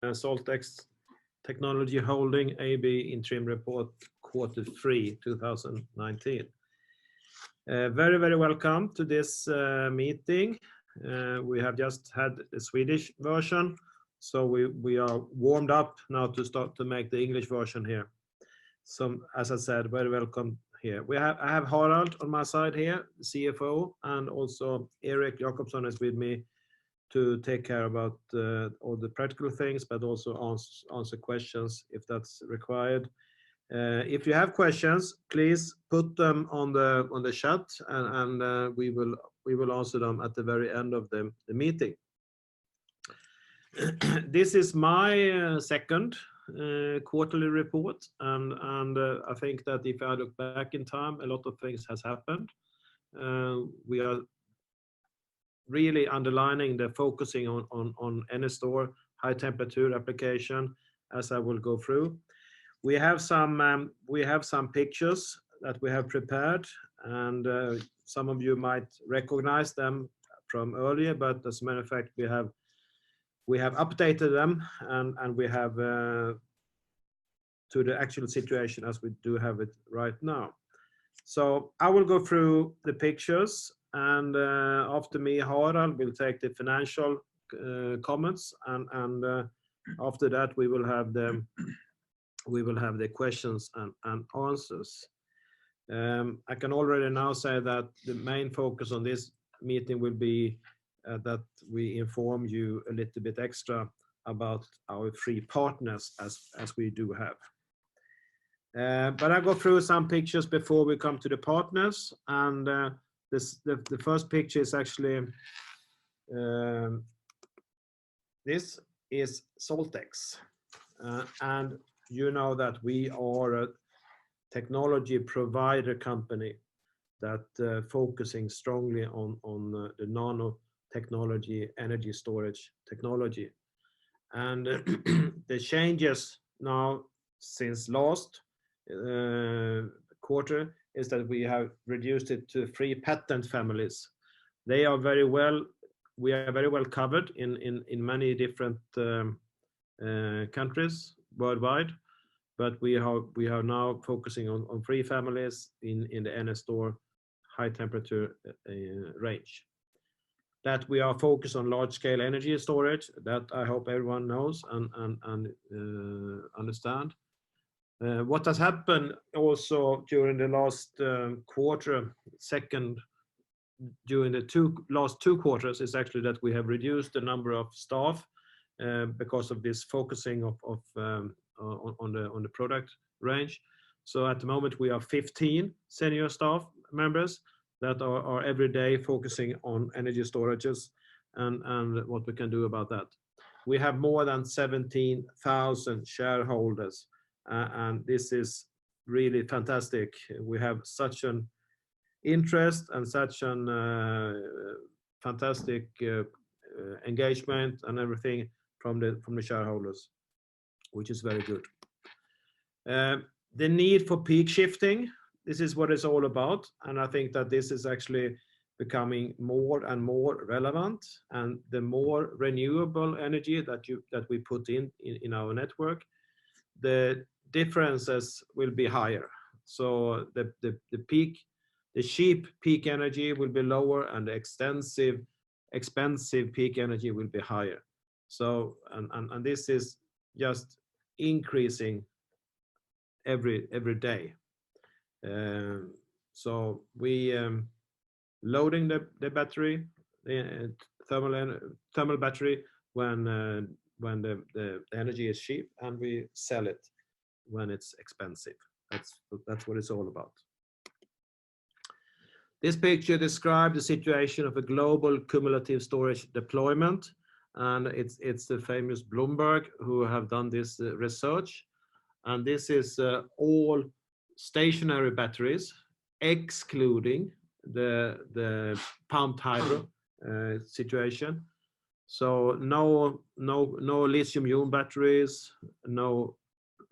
SaltX Technology Holding AB interim report Q3 2019. Very welcome to this meeting. We have just had the Swedish version, so we are warmed up now to start to make the English version here. So as I said, very welcome here. I have Harald on my side here, the CFO, and also Erik Jakobsson is with me to take care about all the practical things, but also answer questions if that's required. If you have questions, please put them on the chat, and we will answer them at the very end of the meeting. This is my second quarterly report, and I think that if I look back in time, a lot of things has happened. We are really underlining the focusing on NSTOR high temperature application, as I will go through. We have some pictures that we have prepared, and some of you might recognize them from earlier, but as a matter of fact, we have updated them, and we have to the actual situation as we do have it right now. So I will go through the pictures, and after me, Harald will take the financial comments, and after that we will have the questions and answers. I can already now say that the main focus on this meeting will be that we inform you a little bit extra about our three partners as we do have. But I'll go through some pictures before we come to the partners, and the first picture is actually this is SaltX, and you know that we are a technology provider company that focusing strongly on the nanotechnology, energy storage technology, and the changes now since last quarter is that we have reduced it to 3 patent families. We are very well covered in many different countries worldwide, but we are now focusing on 3 families in the NSTOR high temperature range. That we are focused on large scale energy storage, that I hope everyone knows and understand. What has happened also during the last quarter, during the last two quarters, is actually that we have reduced the number of staff because of this focusing on the product range. So at the moment we are 15 senior staff members that are every day focusing on energy storages and what we can do about that. We have more than 17,000 shareholders, and this is really fantastic. We have such an interest and such an fantastic engagement and everything from the shareholders, which is very good. The need for peak shifting, this is what it's all about, and I think that this is actually becoming more and more relevant, and the more renewable energy that we put in our network, the differences will be higher. So the cheap peak energy will be lower, and the expensive peak energy will be higher. So and this is just increasing every day. So we loading the battery, the thermal battery when the energy is cheap, and we sell it when it's expensive. That's what it's all about. This picture describes the situation of a global cumulative storage deployment, and it's the famous Bloomberg who have done this research, and this is all stationary batteries, excluding the pumped hydro situation. So no lithium-ion batteries, no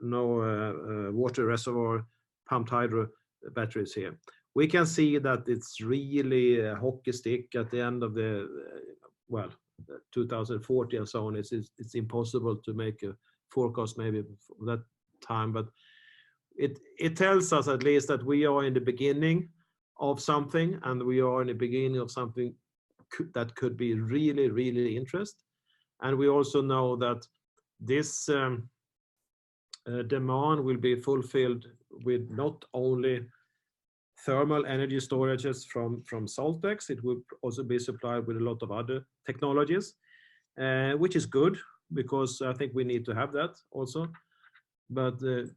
water reservoir pumped hydro batteries here. We can see that it's really a hockey stick at the end of the 2040 and so on. It's impossible to make a forecast maybe for that time, but it tells us at least that we are in the beginning of something, and we are in the beginning of something that could be really, really interesting. And we also know that this demand will be fulfilled with not only thermal energy storages from SaltX, it will also be supplied with a lot of other technologies, which is good because I think we need to have that also. But the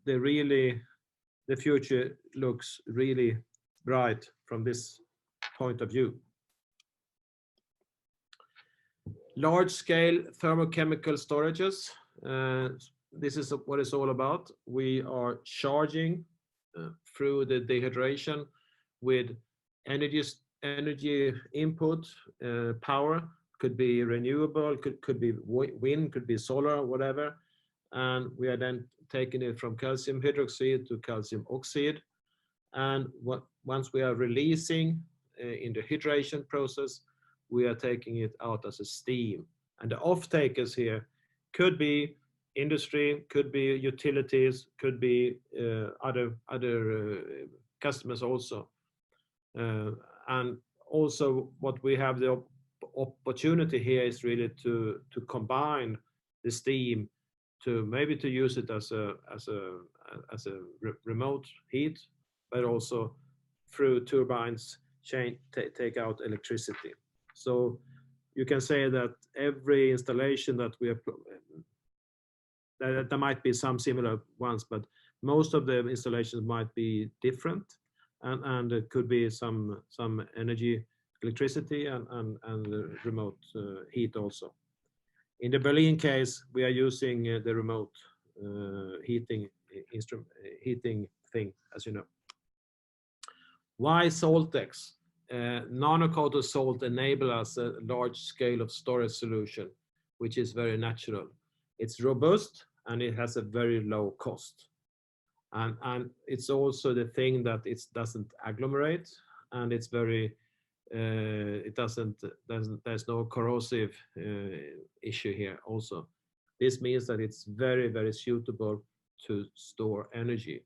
future looks really bright from this point of view. Large-scale thermochemical storages. This is what it's all about. We are charging through the dehydration with energy input, power. Could be renewable, could be wind, could be solar, whatever. And we are then taking it from calcium hydroxide to calcium oxide. And once we are releasing in the hydration process, we are taking it out as a steam. And the off-takers here could be industry, could be utilities, could be other customers also. And also what we have the opportunity here is really to combine the steam to maybe to use it as a remote heat, but also through turbines take out electricity. So you can say that every installation that we have, there might be some similar ones, but most of the installations might be different, and it could be some energy, electricity, and remote heat also. In the Berlin case, we are using the remote heating thing, as you know. Why SaltX? Nano-coated salt enable us a large scale of storage solution, which is very natural. It's robust and it has a very low cost. And it's also the thing that it doesn't agglomerate, and it's very there's no corrosive issue here also. This means that it's very, very suitable to store energy.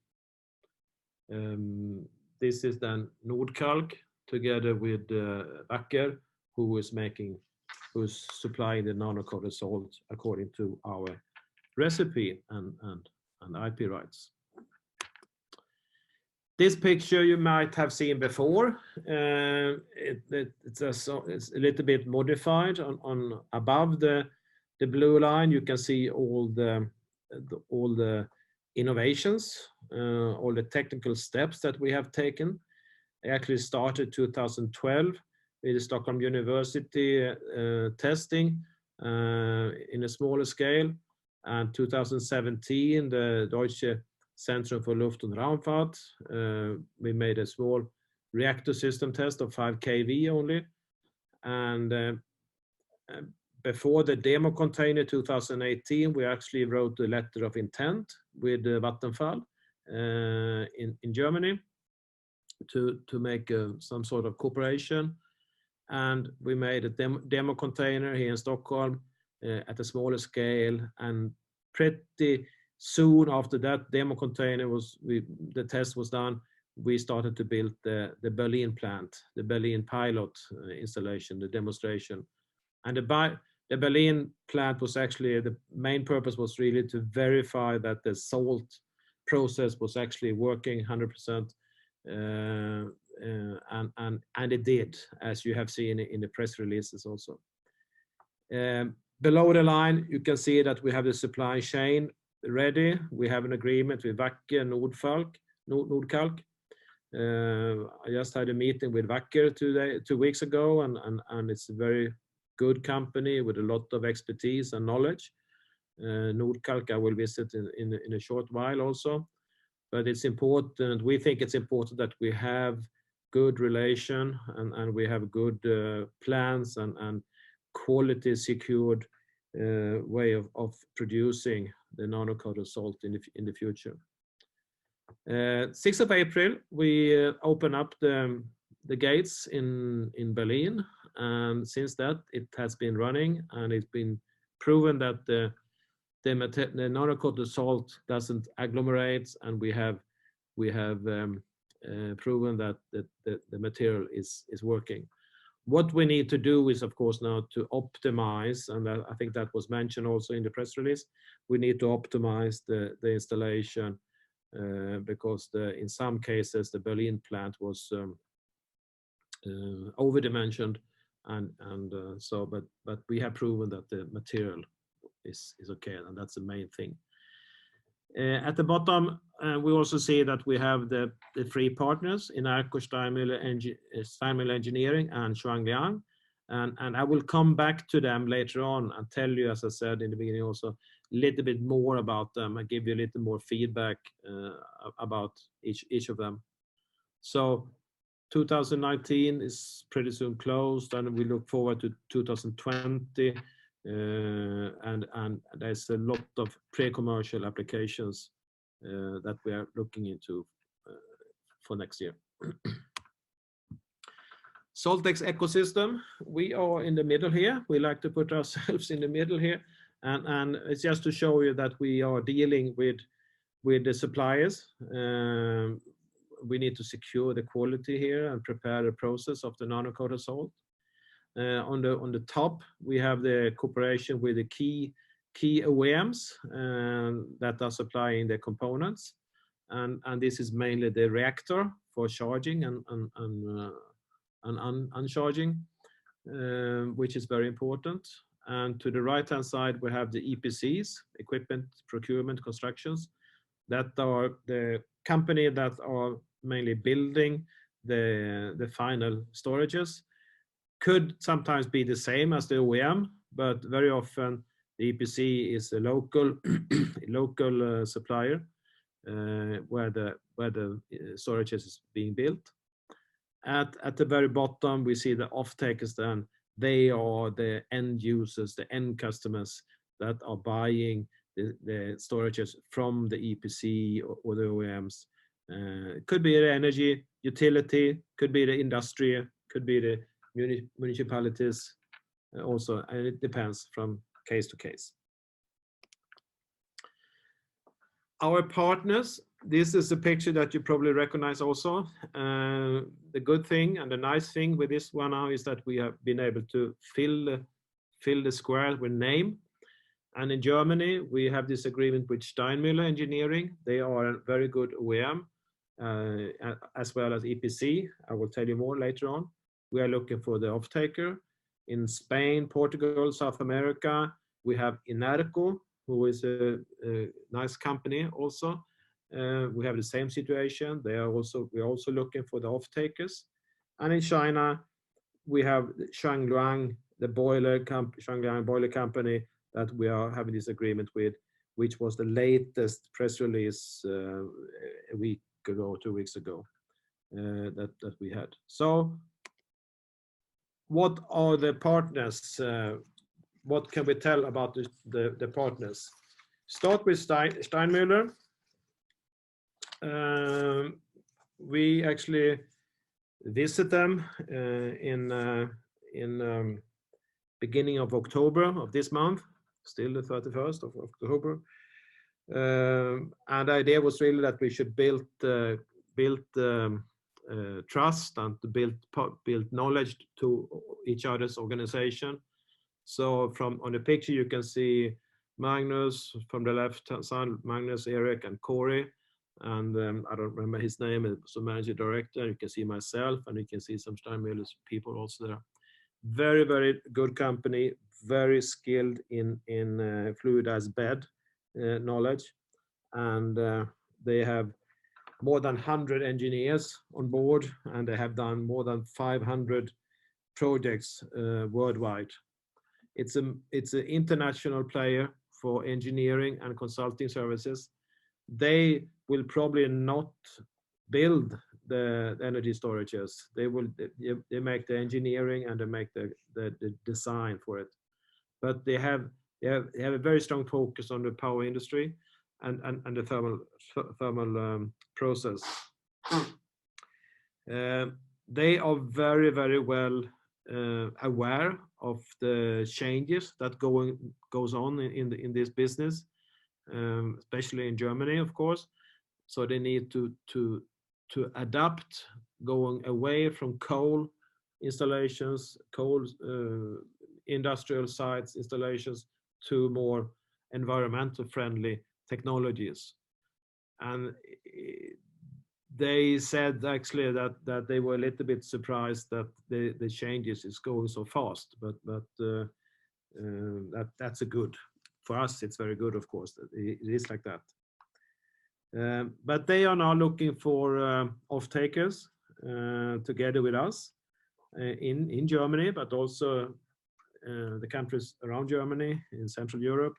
This is then Nordkalk together with Wacker, who's supplying the nano-coated salt according to our recipe and IP rights. This picture you might have seen before. It's a little bit modified. On above the blue line, you can see all the innovations, all the technical steps that we have taken. I actually started 2012 with the Stockholm University testing in a smaller scale, and 2017 the Deutsche Zentrum für Luft- und Raumfahrt. We made a small reactor system test of 5 kV only. And before the demo container 2018, we actually wrote a letter of intent with Vattenfall in Germany to make some sort of cooperation. And we made a demo container here in Stockholm at a smaller scale, and pretty soon after that demo container the test was done, we started to build the Berlin plant, the Berlin pilot installation, the demonstration. And the Berlin plant was actually, the main purpose was really to verify that the salt process was actually working 100%, and it did, as you have seen in the press releases also. Below the line, you can see that we have the supply chain ready. We have an agreement with Wacker and Nordkalk. I just had a meeting with Wacker 2 weeks ago, and it's a very good company with a lot of expertise and knowledge. Nordkalk I will visit in a short while also. But it's important, we think it's important that we have good relation and we have good plans and quality secured way of producing the nano-coated salt in the future. 6th of April, we open up the gates in Berlin, and since that it has been running, and it's been proven that the nanocoated salt doesn't agglomerate, and we have proven that the material is working. What we need to do is, of course, now to optimize, and I think that was mentioned also in the press release. We need to optimize the installation because in some cases the Berlin plant was overdimensioned, but we have proven that the material is okay, and that's the main thing. At the bottom, we also see that we have the three partners in Steinmüller Engineering and Shuangliang, and I will come back to them later on and tell you, as I said in the beginning, also a little bit more about them and give you a little more feedback about each of them. So 2019 is pretty soon closed, and we look forward to 2020. And there's a lot of pre-commercial applications that we are looking into for next year. SaltX ecosystem, we are in the middle here. We like to put ourselves in the middle here, and it's just to show you that we are dealing with the suppliers. We need to secure the quality here and prepare the process of the nanocoated salt. On the top, we have the cooperation with the key OEMs that are supplying the components, and this is mainly the reactor for charging and uncharging, which is very important. And to the right-hand side, we have the EPCs, equipment, procurement, constructions, that are the company that are mainly building the final storages. Could sometimes be the same as the OEM, but very often the EPC is a local supplier where the storage is being built. At the very bottom, we see the off-takers. Then they are the end users, the end customers that are buying the storages from the EPC or the OEMs. It could be the energy utility, could be the industry, could be the municipalities also, and it depends from case to case. Our partners, this is a picture that you probably recognize also. The good thing and the nice thing with this one now is that we have been able to fill the square with name. And in Germany, we have this agreement with Steinmüller Engineering. They are a very good OEM, as well as EPC. I will tell you more later on. We are looking for the off-taker. In Spain, Portugal, South America, we have Inerco, who is a nice company also. We have the same situation. We are also looking for the off-takers. And in China, we have Shuangliang, the Shuangliang boiler company that we are having this agreement with, which was the latest press release a week ago, 2 weeks ago, that we had. So what are the partners? What can we tell about the partners? Start with Steinmüller. We actually visit them in beginning of October of this month, still the 31st of October. And the idea was really that we should build trust and to build knowledge to each other's organization. So on the picture you can see Magnus from the left side, Magnus, Eric, and Corey, and I don't remember his name. It was a manager director. You can see myself, and you can see some Steinmüller's people also there. Very, very good company, very skilled in fluidized bed knowledge, and they have more than 100 engineers on board, and they have done more than 500 projects worldwide. It's an international player for engineering and consulting services. They will probably not build the energy storages. They make the engineering and they make the design for it. But they have a very strong focus on the power industry and the thermal process. They are very, very well aware of the changes that goes on in this business, especially in Germany, of course. So they need to adapt, going away from coal installations, coal industrial sites installations, to more environmental friendly technologies. And they said actually that they were a little bit surprised that the changes is going so fast, but that's a good, for us it's very good, of course, that it is like that. But they are now looking for off-takers together with us in Germany, but also the countries around Germany in Central Europe.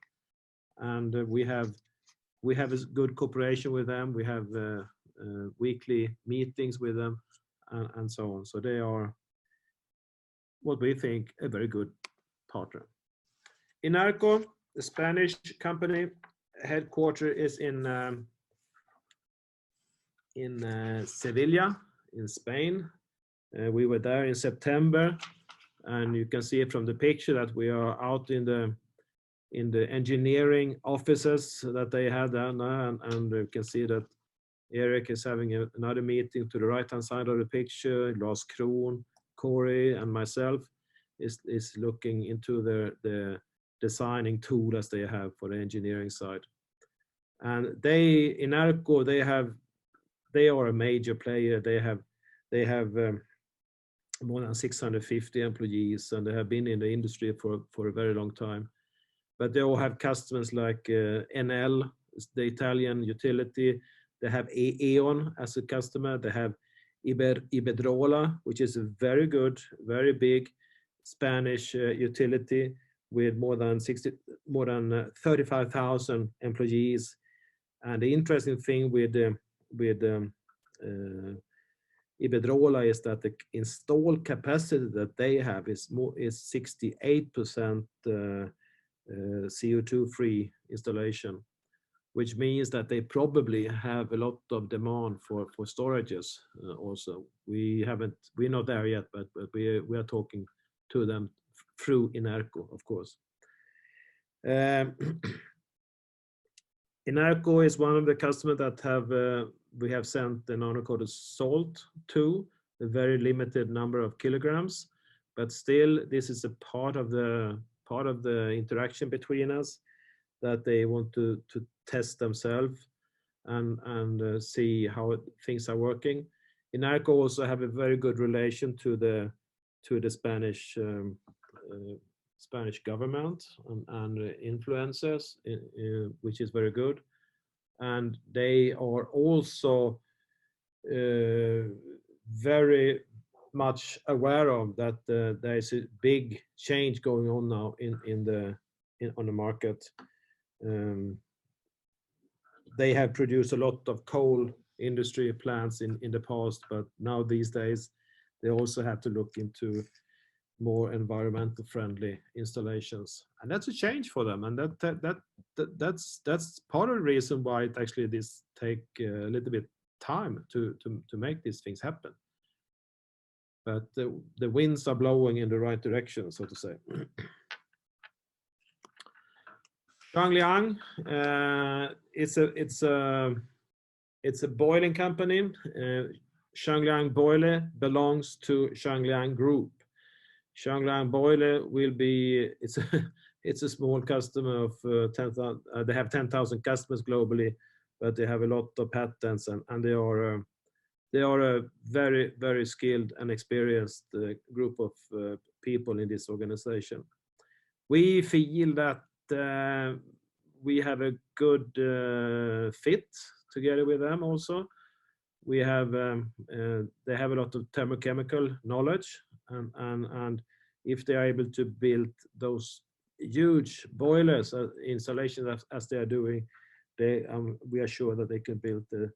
And we have a good cooperation with them. We have weekly meetings with them, and so on. So they are, what we think, a very good partner. Inarco, the Spanish company, headquarters is in Sevilla, in Spain. We were there in September, and you can see it from the picture that we are out in the engineering offices that they had there, and you can see that Eric is having another meeting to the right-hand side of the picture. Lars Kron, Corey, and myself is looking into the designing tool as they have for the engineering side. And Inarco, they are a major player. They have more than 650 employees, and they have been in the industry for a very long time. But they all have customers like NL, the Italian utility. They have E.ON as a customer. They have Iberdrola, which is a very good, very big Spanish utility with more than 35,000 employees. And the interesting thing with Iberdrola is that the installed capacity that they have is 68% CO2-free installation, which means that they probably have a lot of demand for storages also. We're not there yet, but we are talking to them through Inarco, of course. Inarco is one of the customers that we have sent the nanocoated salt to, a very limited number of kilograms, but still this is a part of the interaction between us, that they want to test themselves and see how things are working. Inarco also have a very good relation to the Spanish government and influencers, which is very good. And they are also very much aware of that there is a big change going on now on the market. They have produced a lot of coal industry plants in the past, but now these days they also have to look into more environmental friendly installations, and that's a change for them. And that's part of the reason why it actually this take a little bit time to make these things happen. But the winds are blowing in the right direction, so to say. Shangliang, it's a boiling company. Shangliang Boiler belongs to Shangliang Group. Shangliang Boiler will be, it's a small customer of 10,000. They have 10,000 customers globally, but they have a lot of patents, and they are a very, very skilled and experienced group of people in this organization. We feel that we have a good fit together with them also. We have they have a lot of thermochemical knowledge, and if they are able to build those huge boilers installations as they are doing, we are sure that they can build the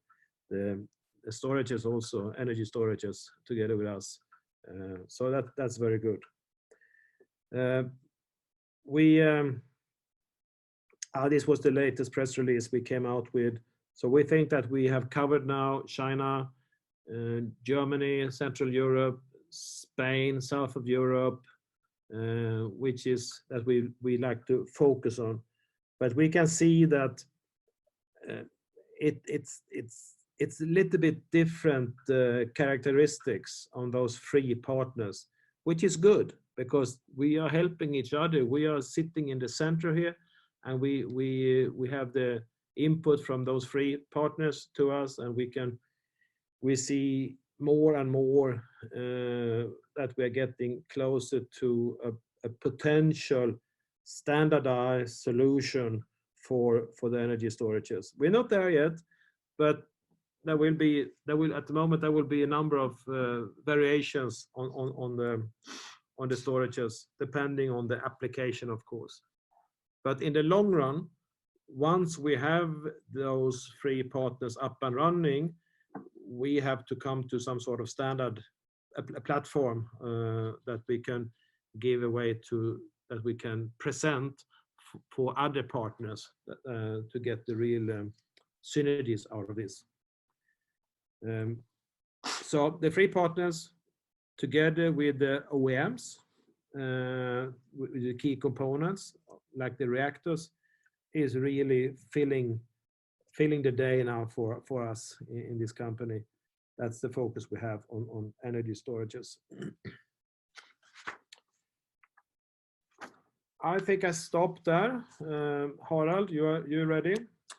storages also, energy storages, together with us. So that's very good. This was the latest press release we came out with. So we think that we have covered now China, Germany, Central Europe, Spain, south of Europe, which is that we like to focus on. But we can see that it's a little bit different characteristics on those three partners, which is good because we are helping each other. We are sitting in the center here, and we have the input from those three partners to us, and we see more and more that we are getting closer to a potential standardized solution for the energy storages. We're not there yet, but there will at the moment there will be a number of variations on the storages depending on the application, of course. But in the long run, once we have those three partners up and running, we have to come to some sort of standard a platform that we can give away that we can present for other partners to get the real synergies out of this. So the three partners together with the OEMs, with the key components like the reactors, is really filling the day now for us in this company. That's the focus we have on energy storages. I think I stopped there. Harald, you ready?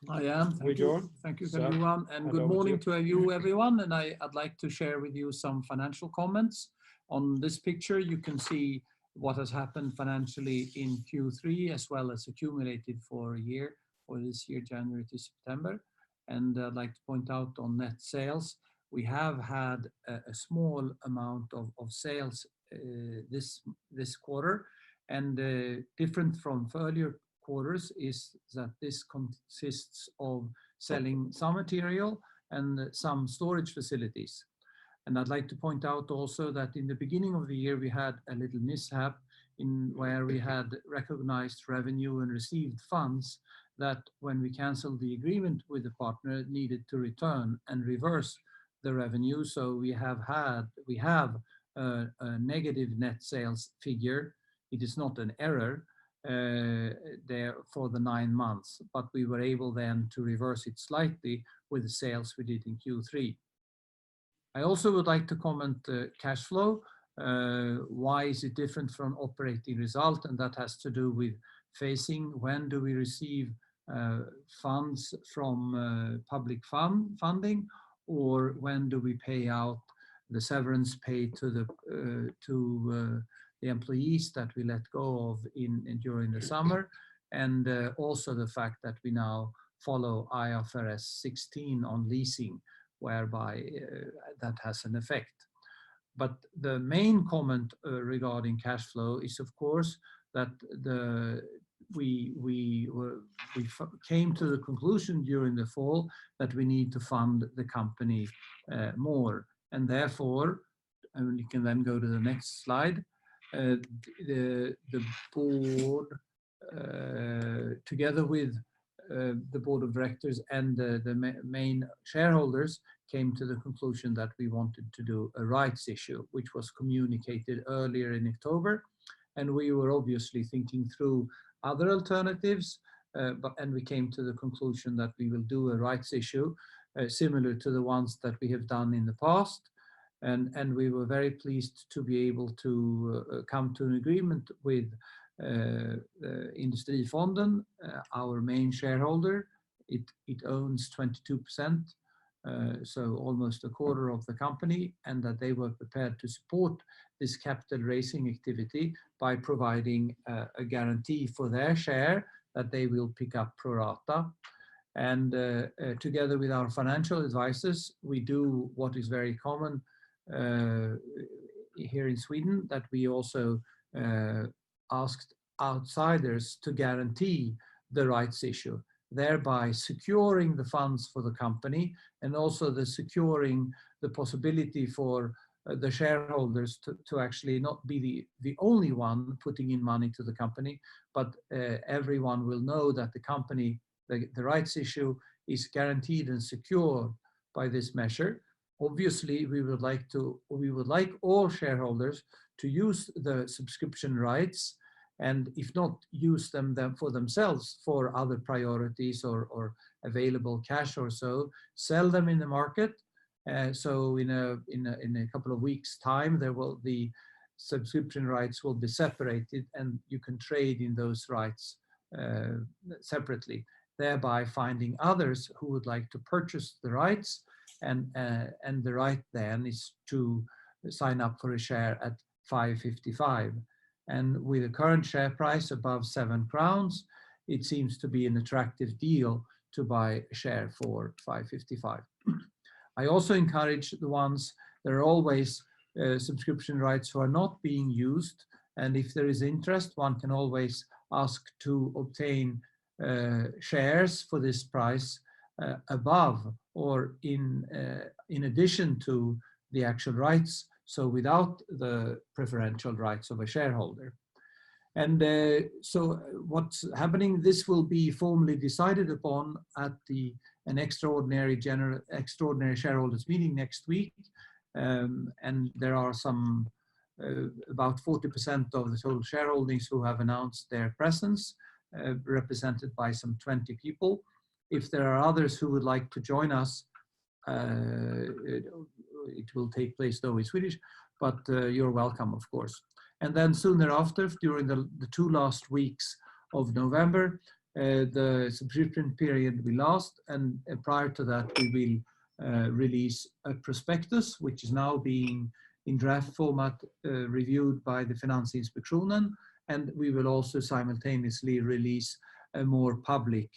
I am. Thank you. Thank you, Carl-Johan, and good morning to you, everyone. And I'd like to share with you some financial comments. On this picture, you can see what has happened financially in Q3, as well as accumulated for a year, for this year, January to September. And I'd like to point out on net sales, we have had a small amount of sales this quarter. And different from earlier quarters is that this consists of selling some material and some storage facilities. And I'd like to point out also that in the beginning of the year, we had a little mishap where we had recognized revenue and received funds that when we canceled the agreement with the partner needed to return and reverse the revenue. So we have a negative net sales figure. It is not an error there for the 9 months, but we were able then to reverse it slightly with the sales we did in Q3. I also would like to comment cash flow. Why is it different from operating result? And that has to do with phasing. When do we receive funds from public funding, or when do we pay out the severance pay to the employees that we let go of during the summer, and also the fact that we now follow IFRS 16 on leasing, whereby that has an effect. But the main comment regarding cash flow is, of course, that we came to the conclusion during the fall that we need to fund the company more, and therefore, and you can then go to the next slide. The board, together with the board of directors and the main shareholders, came to the conclusion that we wanted to do a rights issue, which was communicated earlier in October. And we were obviously thinking through other alternatives, and we came to the conclusion that we will do a rights issue similar to the ones that we have done in the past. And we were very pleased to be able to come to an agreement with Industrifonden, our main shareholder. It owns 22%, so almost a quarter of the company, and that they were prepared to support this capital raising activity by providing a guarantee for their share that they will pick up pro rata. And together with our financial advisors, we do what is very common here in Sweden, that we also asked outsiders to guarantee the rights issue, thereby securing the funds for the company, and also securing the possibility for the shareholders to actually not be the only one putting in money to the company, but everyone will know that the company, the rights issue, is guaranteed and secured by this measure. Obviously, we would like all shareholders to use the subscription rights, and if not use them for themselves for other priorities or available cash or so, sell them in the market. So in a couple of weeks' time, the subscription rights will be separated, and you can trade in those rights separately, thereby finding others who would like to purchase the rights. And the right then is to sign up for a share at 5.55. And with the current share price above 7 crowns, it seems to be an attractive deal to buy a share for 5.55. I also encourage the ones, there are always subscription rights who are not being used. And if there is interest, one can always ask to obtain shares for this price above or in addition to the actual rights, so without the preferential rights of a shareholder. And so what's happening, this will be formally decided upon at an extraordinary shareholders meeting next week. And there are some about 40% of the total shareholdings who have announced their presence, represented by some 20 people. If there are others who would like to join us, it will take place though in Swedish, but you're welcome, of course. And then soon thereafter, during the 2 last weeks of November, the subscription period will last, and prior to that we will release a prospectus, which is now being in draft format reviewed by the Finansinspektionen, and we will also simultaneously release a more public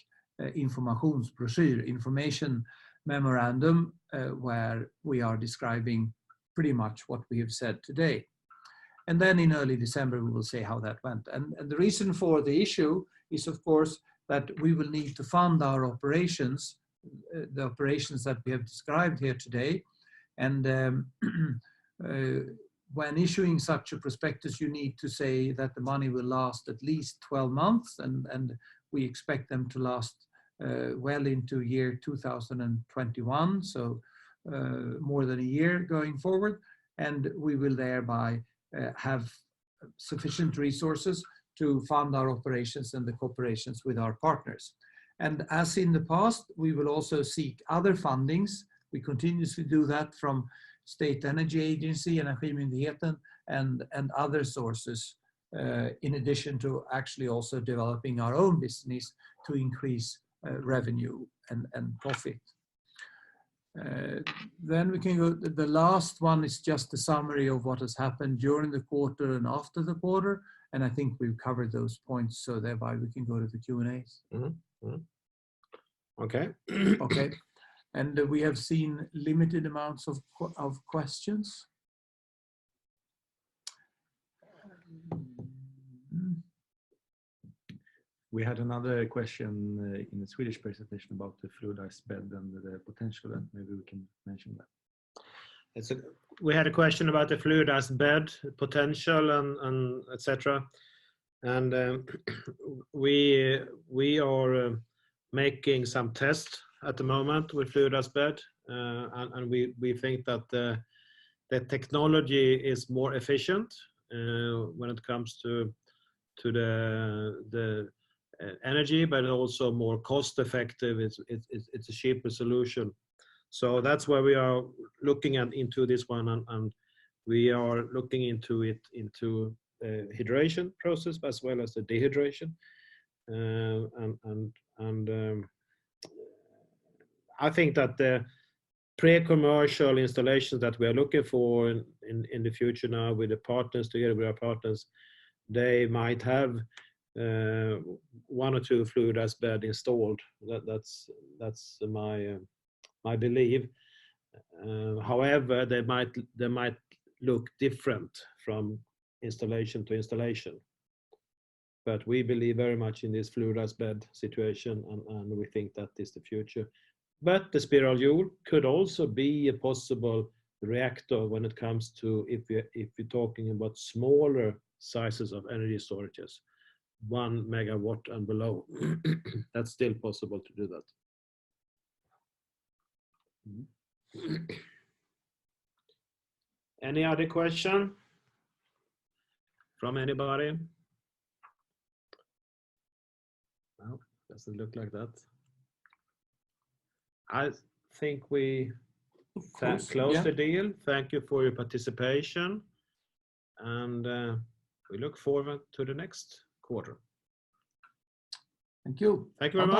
information memorandum where we are describing pretty much what we have said today. And then in early December, we will say how that went. And the reason for the issue is, of course, that we will need to fund our operations, the operations that we have described here today. And when issuing such a prospectus, you need to say that the money will last at least 12 months, and we expect them to last well into year 2021, so more than a year going forward. And we will thereby have sufficient resources to fund our operations and the cooperations with our partners. And as in the past, we will also seek other fundings. We continuously do that from State Energy Agency, Energimyndigheten, and other sources, in addition to actually also developing our own business to increase revenue and profit. Then we can go, the last one is just a summary of what has happened during the quarter and after the quarter. And I think we've covered those points, so thereby we can go to the Q&As. Mm-hmm. Mm-hmm. Okay. Okay. And we have seen limited amounts of questions. We had another question in the Swedish presentation about the fluidized bed and the potential, and maybe we can mention that. We had a question about the fluidized bed potential and etc. And we are making some tests at the moment with fluidized bed, and we think that the technology is more efficient when it comes to the energy, but also more cost effective. It's a cheaper solution. So that's why we are looking into this one, and we are looking into it into the hydration process as well as the dehydration, and I think that the pre-commercial installations that we are looking for in the future now with the partners, together with our partners, they might have 1 or 2 fluidized bed installed. That's my belief. However, they might look different from installation to installation. But we believe very much in this fluidized bed situation, and we think that is the future. But the spiral joule could also be a possible reactor when it comes to if you're talking about smaller sizes of energy storages, 1 megawatt and below. That's still possible to do that. Any other question from anybody? No, doesn't look like that. I think we close the deal. Thank you for your participation, and we look forward to the next quarter. Thank you. Thank you very much.